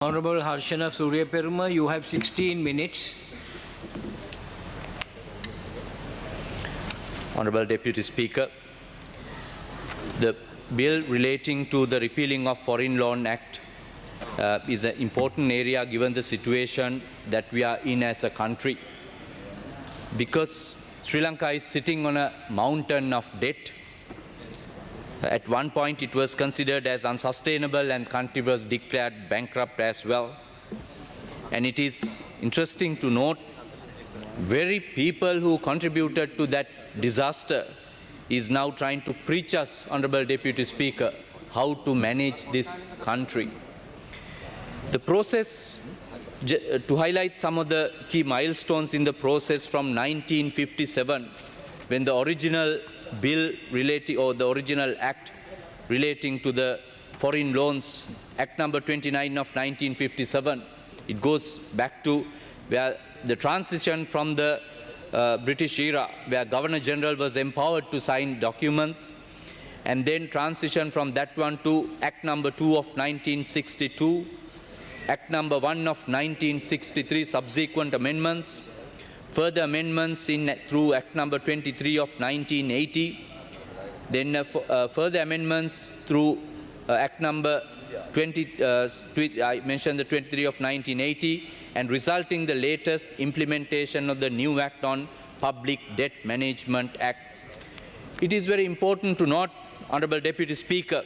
Honorable Harshana Suriyapperuma, you have 16 minutes. Honorable Deputy Speaker, the bill relating to the repealing of Foreign Loan Act is an important area given the situation that we are in as a country. Because Sri Lanka is sitting on a mountain of debt. At one point it was considered as unsustainable and country was declared bankrupt as well. And it is interesting to note, very people who contributed to that disaster is now trying to preach us, Honorable Deputy Speaker, how to manage this country. The process, to highlight some of the key milestones in the process from 1957, when the original bill relating, or the original act relating to the foreign loans, Act number 29 of 1957, it goes back to where the transition from the British era, where Governor General was empowered to sign documents, and then transition from that one to Act number 2 of 1962, Act number 1 of 1963, subsequent amendments, further amendments through Act number 23 of 1980, then further amendments through Act number 20, I mentioned the 23 of 1980, and resulting the latest implementation of the new Act on Public Debt Management Act. It is very important to note, Honorable Deputy Speaker,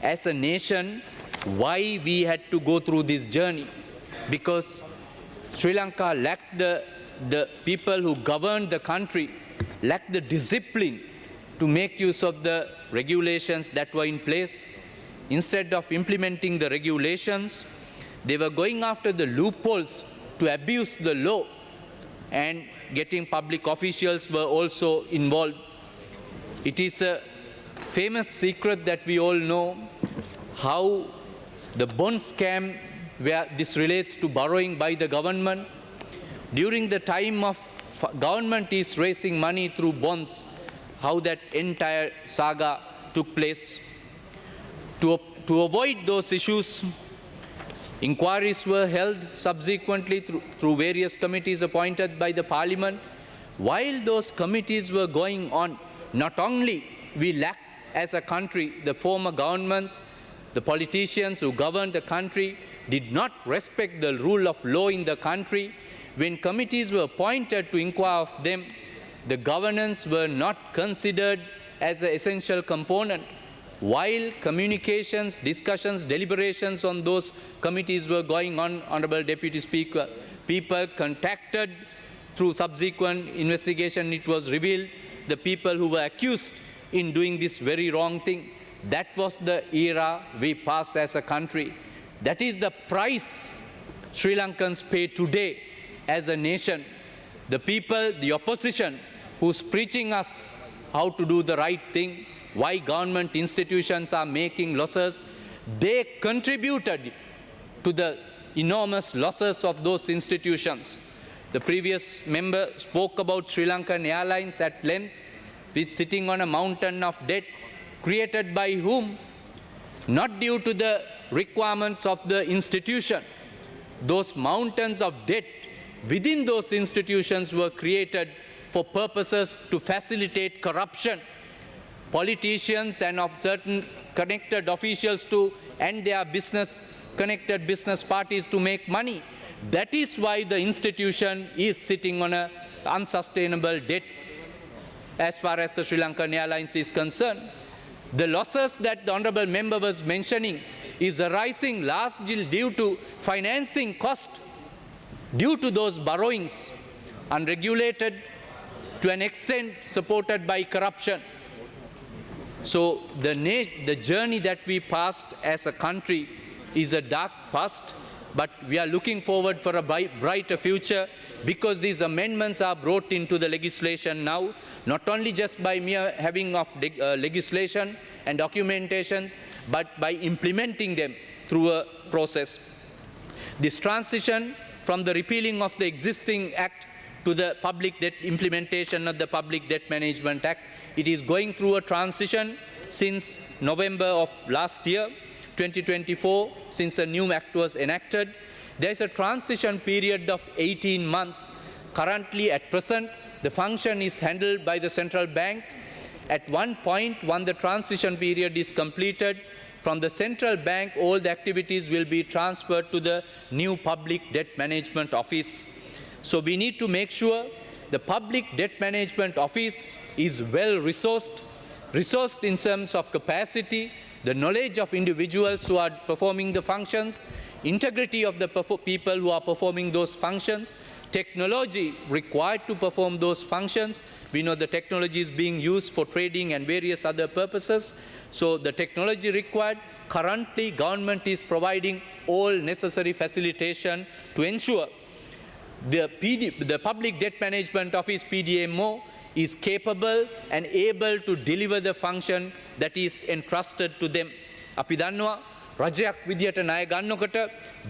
as a nation, why we had to go through this journey, because Sri Lanka lacked the people who governed the country lacked the discipline to make use of the regulations that were in place. Instead of implementing the regulations, they were going after the loopholes to abuse the law, and getting public officials were also involved. It is a famous secret that we all know, how the bond scam, where this relates to borrowing by the government. During the time of government is raising money through bonds, how that entire saga took place. To avoid those issues, inquiries were held subsequently through various committees appointed by the Parliament. While those committees were going on, not only we lacked as a country, the former governments, the politicians who governed the country did not respect the rule of law in the country. When committees were appointed to inquire of them, the governance were not considered as an essential component. While communications, discussions, deliberations on those committees were going on, Honorable Deputy Speaker, people contacted through subsequent investigation, it was revealed the people who were accused in doing this very wrong thing. That was the era we passed as a country. That is the price Sri Lankans pay today as a nation. The people, the opposition, who's preaching us how to do the right thing, why government institutions are making losses, they contributed to the enormous losses of those institutions. The previous member spoke about Sri Lankan Airlines at length, with sitting on a mountain of debt, created by whom? Not due to the requirements of the institution. Those mountains of debt within those institutions were created for purposes to facilitate corruption. Politicians and of certain connected officials and their connected business parties to make money. That is why the institution is sitting on an unsustainable debt as far as the Sri Lankan Airlines is concerned. The losses that the Honourable Member was mentioning is arising largely due to financing cost, due to those borrowings, unregulated, to an extent supported by corruption. So the journey that we passed as a country is a dark past, but we are looking forward for a brighter future, because these amendments are brought into the legislation now, not only just by mere having of legislation and documentations, but by implementing them through a process. This transition from the repealing of the existing act to the public debt implementation of the Public Debt Management Act, it is going through a transition since November of last year. 2024, since the new act was enacted. There is a transition period of 18 months. Currently, at present, the function is handled by the central bank. At one point, when the transition period is completed, from the central bank, all the activities will be transferred to the new Public Debt Management Office. So we need to make sure the Public Debt Management Office is well resourced in terms of capacity, the knowledge of individuals who are performing the functions, integrity of the people who are performing those functions, technology required to perform those functions. We know the technology is being used for trading and various other purposes. So the technology required, currently government is providing all necessary facilitation to ensure the Public Debt Management Office, PDMO, is capable and able to deliver the function that is entrusted to them. අපි දන්නවා රජයක් විදියට ණය ගන්නකොට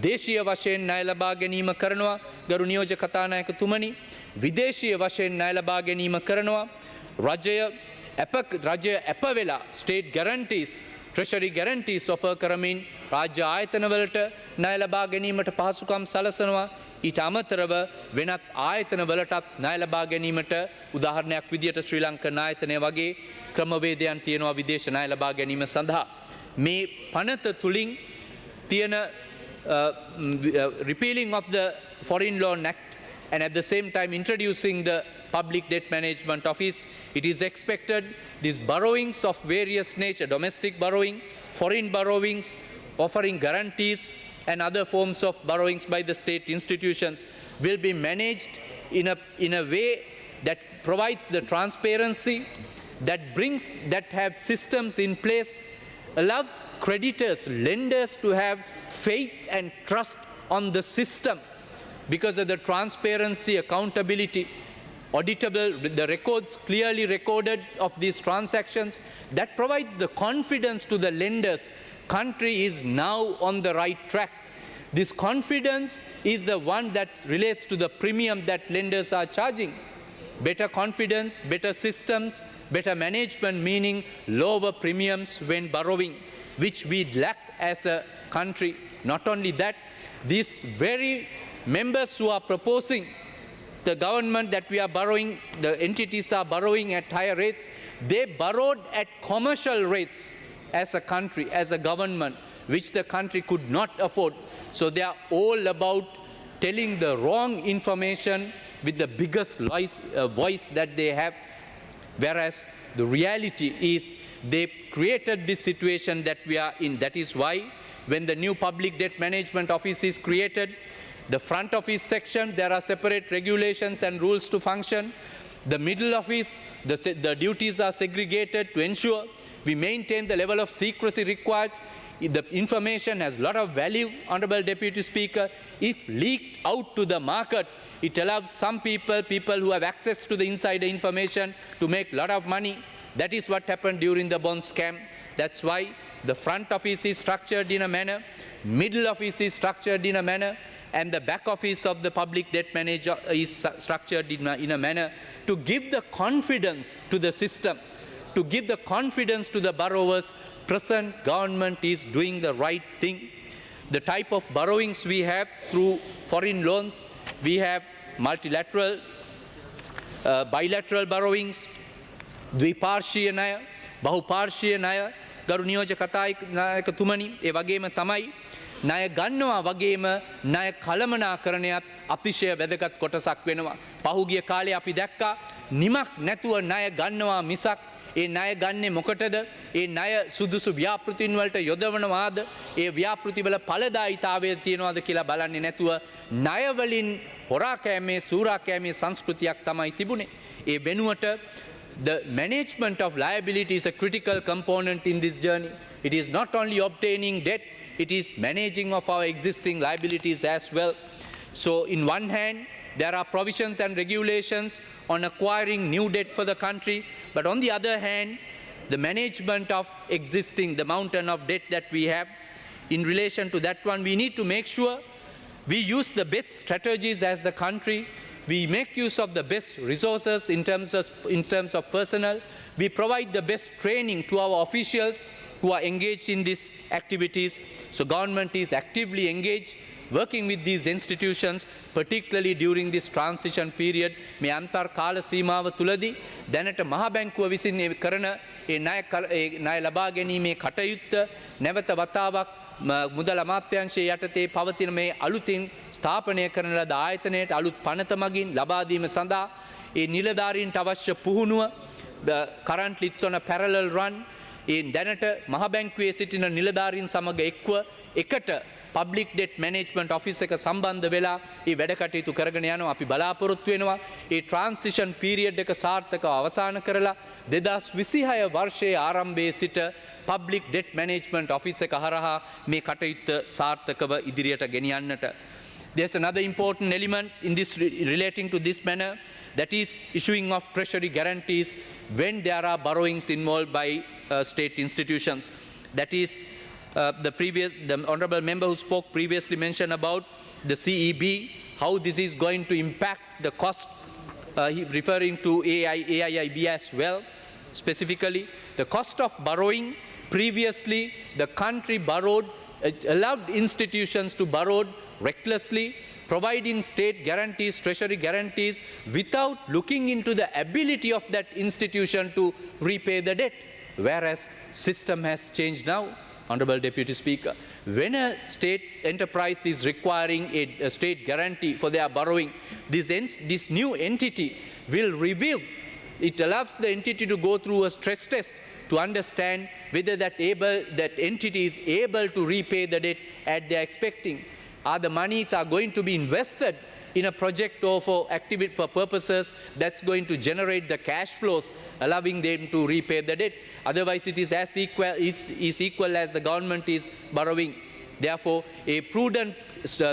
දේශීය වශයෙන් ණය ලබා ගැනීම කරනවා ගරු නියෝජ්‍ය කතානායකතුමනි විදේශීය වශයෙන් ණය ලබා ගැනීම කරනවා රජය අප වෙලා state guarantees Treasury guarantees offer කරමින් රාජ්‍ය ආයතනවලට ණය ලබා ගැනීමට පහසුකම් සලසනවා ඊට අමතරව වෙනත් ආයතනවලටත් ණය ලබා ගැනීමට උදාහරණයක් විදියට ශ්‍රී ලංකන් ආයතනය වගේ ක්‍රමවේදයන් තියෙනවා විදේශ ණය ලබා ගැනීම සඳහා මේ පනත තුලින් තියෙන repealing of the Foreign Loan Act and at the same time introducing the Public Debt Management Office, it is expected these borrowings of various nature, domestic borrowing, foreign borrowings, offering guarantees and other forms of borrowings by the state institutions will be managed in a way that provides the transparency, that have systems in place, allows creditors, lenders to have faith and trust on the system because of the transparency, accountability, auditable, the records clearly recorded of these transactions, that provides the confidence to the lenders. Country is now on the right track. This confidence is the one that relates to the premium that lenders are charging. Better confidence, better systems, better management, meaning lower premiums when borrowing, which we lack as a country. Not only that, these very members who are proposing the government that we are borrowing, the entities are borrowing at higher rates, they borrowed at commercial rates as a country, as a government, which the country could not afford. So they are all about telling the wrong information with the biggest voice that they have, whereas the reality is they created this situation that we are in. That is why when the new Public Debt Management Office is created, the front office section, there are separate regulations and rules to function. The middle office, the duties are segregated to ensure we maintain the level of secrecy required. The information has a lot of value, Honorable Deputy Speaker. If leaked out to the market, it allows some people who have access to the insider information to make a lot of money. That is what happened during the bond scam. That's why the front office is structured in a manner, middle office is structured in a manner, and the back office of the Public Debt Manager is structured in a manner to give the confidence to the system, to give the confidence to the borrowers. Present government is doing the right thing. The type of borrowings we have through foreign loans, we have multilateral, bilateral borrowings, ද්විපාර්ශ්වීය ණය, බහුපාර්ශ්වීය ණය, ගරු නියෝජ්‍ය කතානායකතුමනි, ඒ වගේම තමයි ණය ගන්නවා වගේම ණය කළමනාකරණයත් අතිශය වැදගත් කොටසක් වෙනවා. පහුගිය කාලේ අපි දැක්කා නිමක් නැතුව ණය ගන්නවා මිසක් ඒ ණය ගන්නේ මොකටද? ඒ ණය සුදුසු ව්‍යාපෘතින් වලට යොදවනවාද? ඒ ව්‍යාපෘතිවල ඵලදායීතාවය තියනවාද කියලා බලන්නේ නැතුව ණය වලින් හොරා කෑමේ සූරා කෑමේ සංස්කෘතියක් තමයි තිබුණේ. ඒ වෙනුවට the management of liability is a critical component in this journey. It is not only obtaining debt, it is managing of our existing liabilities as well. So in one hand, there are provisions and regulations on acquiring new debt for the country, but on the other hand, the management of existing, the mountain of debt that we have, in relation to that one, we need to make sure we use the best strategies as the country, we make use of the best resources in terms of personnel, we provide the best training to our officials who are engaged in these activities. So government is actively engaged working with these institutions, particularly during this transition period. මේ අන්තර් කාල සීමාව තුලදී දැනට මහා බැංකුව විසින් කරන ණය ලබා ගැනීමේ කටයුත්ත නැවත වතාවක් මුදල් අමාත්‍යාංශයේ යටතේ පවතින මේ අලුතින් ස්ථාපනය කරන ලද ආයතනයට අලුත් පනත මගින් ලබා දීම සඳහා ඒ නිලධාරීන්ට අවශ්‍ය පුහුණුව currently it's on a parallel run. දැනට මහා බැංකුවේ සිටින නිලධාරීන් සමග එක්ව එකට public debt management office එක සම්බන්ධ වෙලා මේ වැඩ කටයුතු කරගෙන යනවා. අපි බලාපොරොත්තු වෙනවා මේ transition period එක සාර්ථකව අවසන් කරලා 2026 වර්ෂයේ ආරම්භයේ සිට public debt management office එක හරහා මේ කටයුත්ත සාර්ථකව ඉදිරියට ගෙනියන්නට. There's another important element in this relating to this manner, that is issuing of treasury guarantees when there are borrowings involved by state institutions. That is the honorable member who spoke previously mentioned about the CEB, how this is going to impact the cost, referring to AIIB as well. Specifically, the cost of borrowing, previously the country borrowed, allowed institutions to borrow recklessly, providing state guarantees, treasury guarantees, without looking into the ability of that institution to repay the debt. Whereas system has changed now, Honorable Deputy Speaker. When a state enterprise is requiring a state guarantee for their borrowing, this new entity will review. It allows the entity to go through a stress test to understand whether that entity is able to repay the debt as they are expecting. Are the monies are going to be invested in a project or for activity for purposes that's going to generate the cash flows, allowing them to repay the debt. Otherwise, it is as equal as the government is borrowing. Therefore, a prudent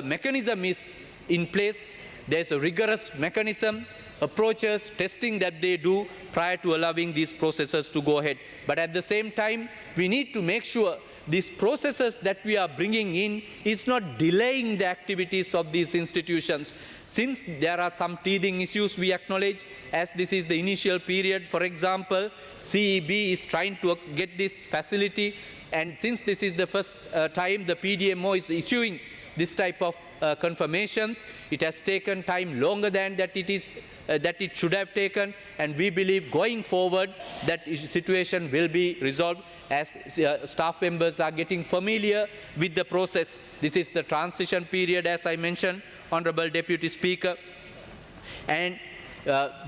mechanism is in place. There's a rigorous mechanism, approaches, testing that they do prior to allowing these processes to go ahead. But at the same time, we need to make sure these processes that we are bringing in is not delaying the activities of these institutions. Since there are some teething issues we acknowledge, as this is the initial period. For example, CEB is trying to get this facility, and since this is the first time the PDMO is issuing this type of confirmations, it has taken time longer than that it should have taken, and we believe going forward that situation will be resolved as staff members are getting familiar with the process. This is the transition period, as I mentioned, Honorable Deputy Speaker. And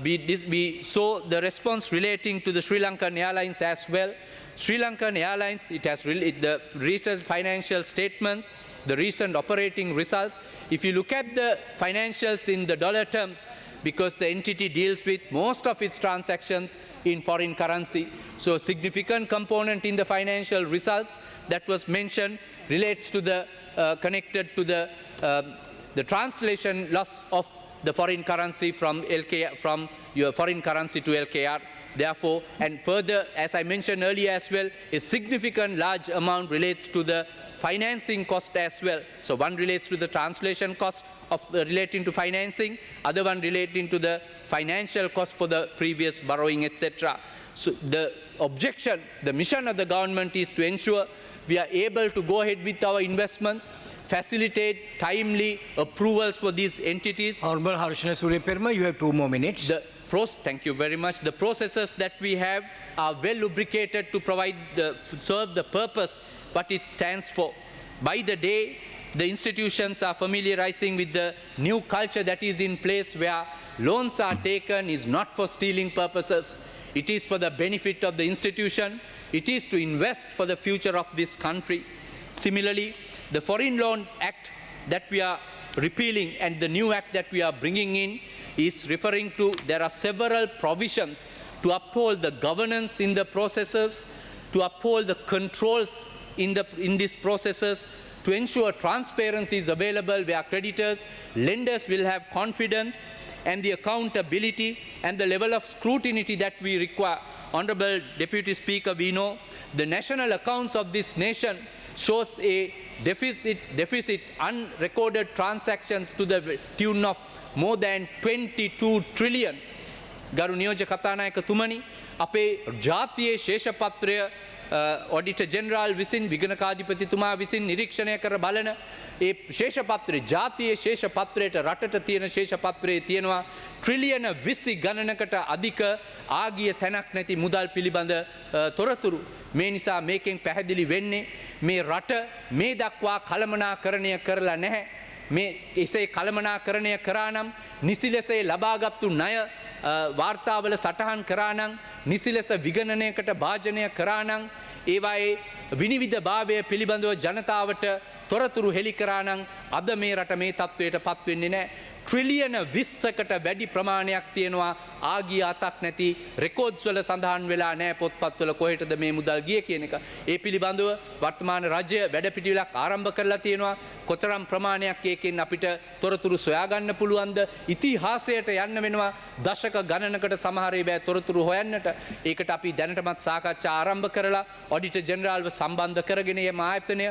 we saw the response relating to the Sri Lankan Airlines as well. Sri Lankan Airlines, it has the recent financial statements, the recent operating results. If you look at the financials in the dollar terms, because the entity deals with most of its transactions in foreign currency, so a significant component in the financial results that was mentioned relates to the connected to the translation loss of the foreign currency from your foreign currency to LKR. Therefore, and further, as I mentioned earlier as well, a significant large amount relates to the financing cost as well. So one relates to the translation cost of relating to financing, other one relating to the financial cost for the previous borrowing, etc. So the objection, the mission of the government is to ensure we are able to go ahead with our investments, facilitate timely approvals for these entities. Honorable Harshana Suriyapperuma, you have 2 more minutes. Thank you very much. The processes that we have are well lubricated to serve the purpose what it stands for. By the day, the institutions are familiarizing with the new culture that is in place, where loans are taken is not for stealing purposes. It is for the benefit of the institution. It is to invest for the future of this country. Similarly, the Foreign Loans Act that we are repealing and the new act that we are bringing in is referring to, there are several provisions to uphold the governance in the processes, to uphold the controls in these processes, to ensure transparency is available where creditors, lenders will have confidence, and the accountability and the level of scrutiny that we require. Honorable Deputy Speaker, we know the national accounts of this nation shows a deficit unrecorded transactions to the tune of more than 22 trillion. ගරු නියෝජ්‍ය කතානායකතුමනි, අපේ ජාතියේ ශේෂපත්‍රය auditor general විසින් විගණකාධිපතිතුමා විසින් නිරීක්ෂණය කර බලන ඒ ශේෂපත්‍රය ජාතියේ ශේෂපත්‍රයට රටට තියෙන ශේෂපත්‍රයේ තියෙනවා ට්‍රිලියන 20 ගණනකට අධික ආගිය තැනක් නැති මුදල් පිළිබඳ තොරතුරු. මේ නිසා මේකෙන් පැහැදිලි වෙන්නේ මේ රට මේ දක්වා කළමනාකරණය කරලා නැහැ. මේ එසේ කළමනාකරණය කරා නම් නිසි ලෙස ලබාගත්තු ණය වාර්තාවල සටහන් කරා නම් නිසි ලෙස විගණනයකට භාජනය කරා නම් ඒවායේ විනිවිදභාවය පිළිබඳව ජනතාවට තොරතුරු හෙළි කරා නම් අද මේ රට මේ තත්ත්වයට පත් වෙන්නේ නැහැ. ට්‍රිලියන 20කට වැඩි ප්‍රමාණයක් තියෙනවා ආගිය අතක් නැති රෙකෝඩ්ස් වල සඳහන් වෙලා නැහැ පොත්පත්වල කොහෙටද මේ මුදල් ගියේ කියන එක. ඒ පිළිබඳව වර්තමාන රජය වැඩපිළිවෙලක් ආරම්භ කරලා තියෙනවා. කොතරම් ප්‍රමාණයක් ඒකෙන් අපිට තොරතුරු සොයා ගන්න පුළුවන්ද? ඉතිහාසයට යන්න වෙනවා දශක ගණනකට සමහර ඒවා තොරතුරු හොයන්නට. ඒකට අපි දැනටමත් සාකච්ඡා ආරම්භ කරලා ඔඩිටර් ජෙනරාල්ව සම්බන්ධ කරගෙන යම ආයතනය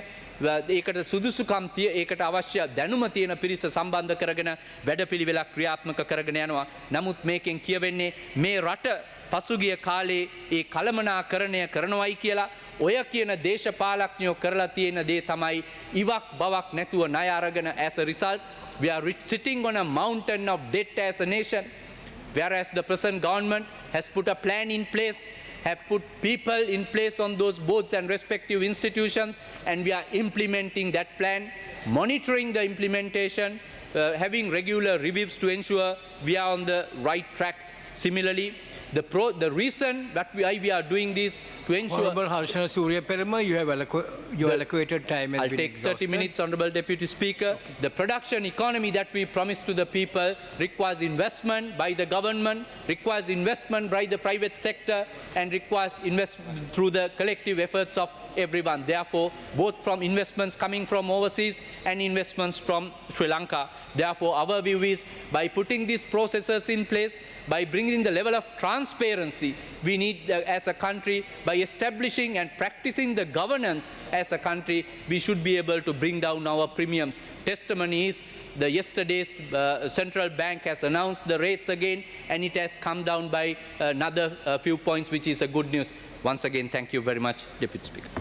ඒකට සුදුසුකම් ඒකට අවශ්‍ය දැනුම තියෙන පිරිස සම්බන්ධ කරගෙන වැඩපිළිවෙලක් ක්‍රියාත්මක කරගෙන යනවා. නමුත් මේකෙන් කියවෙන්නේ මේ රට පසුගිය කාලේ ඒ කළමනාකරණය කරනවයි කියලා ඔය කියන දේශපාලඥයෝ කරලා තියෙන දේ තමයි ඉවක් බවක් නැතුව ණය අරගෙන as a result we are sitting on a mountain of debt as a nation, whereas the present government has put a plan in place, have put people in place on those boards and respective institutions, and we are implementing that plan, monitoring the implementation, having regular reviews to ensure we are on the right track. Similarly, the reason that we are doing this to ensure... Honorable Harshana Suriyapperuma, you have your allocated time has I'll been take 30 exhausted. minutes, Honorable Deputy Speaker. Okay. The production economy that we promise to the people requires investment by the government, requires investment by the private sector, and requires investment through the collective efforts of everyone. Therefore, both from investments coming from overseas and investments from Sri Lanka. Therefore, our view is by putting these processes in place, by bringing the level of transparency we need as a country, by establishing and practicing the governance as a country, we should be able to bring down our premiums. Testimony is yesterday's central bank has announced the rates again, and it has come down by another few points, which is a good news. Once again, thank you very much, Deputy Speaker.